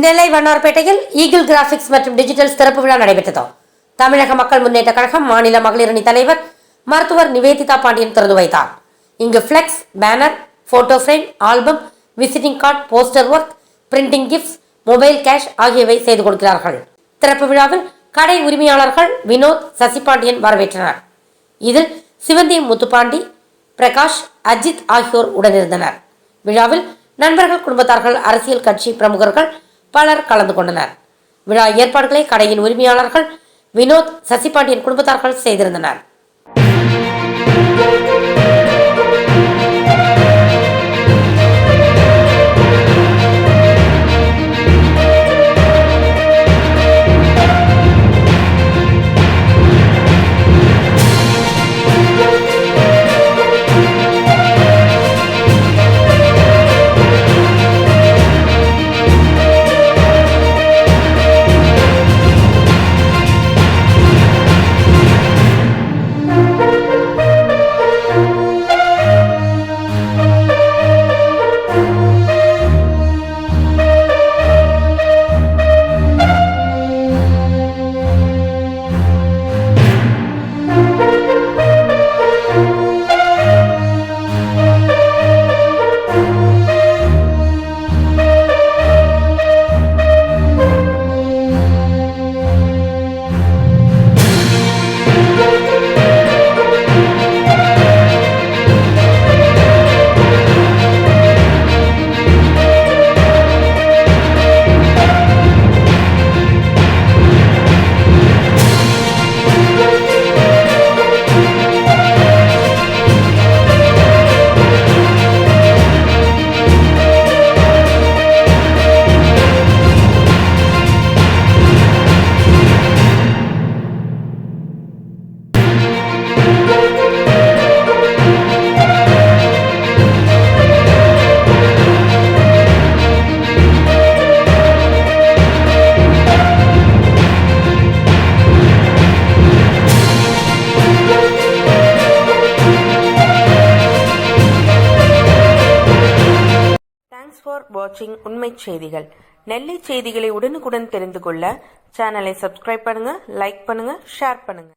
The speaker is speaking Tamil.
நெல்லை வண்ணார்பேட்டையில் ஈகிள் கிராபிக்ஸ் மற்றும் டிஜிட்டல் திறப்பு விழா நடைபெற்றது. தமிழக மக்கள் முன்னேற்ற கழகம் மாநில மகளிரணி தலைவர் மருத்துவர் நிவேதிதா பாண்டியன் திறந்து வைத்தார். இங்கு flex, banner, photo frame, album, visiting card, poster work, printing gifts, mobile cash ஆகியவை செய்து கொடுக்கிறார்கள். திறப்பு விழாவில் கடை உரிமையாளர்கள் வினோத், சசிபாண்டியன் வரவேற்றனர். இதில் சிவந்தி, முத்துப்பாண்டி, பிரகாஷ், அஜித் ஆகியோர் உடனிருந்தனர். விழாவில் நண்பர்கள், குடும்பத்தார்கள், அரசியல் கட்சி பிரமுகர்கள் பலர் கலந்து கொண்டனர். விழா ஏற்பாடுகளை கடையின் உரிமையாளர்கள் வினோத், சசிபாண்டியன் குடும்பத்தார்கள் செய்திருந்தனர். Thanks for watching உண்மை செய்திகள். நெல்லை செய்திகளை உடனுக்குடன் தெரிந்து கொள்ள சேனலை சப்ஸ்கிரைப் பண்ணுங்க, லைக் பண்ணுங்க, ஷேர் பண்ணுங்க.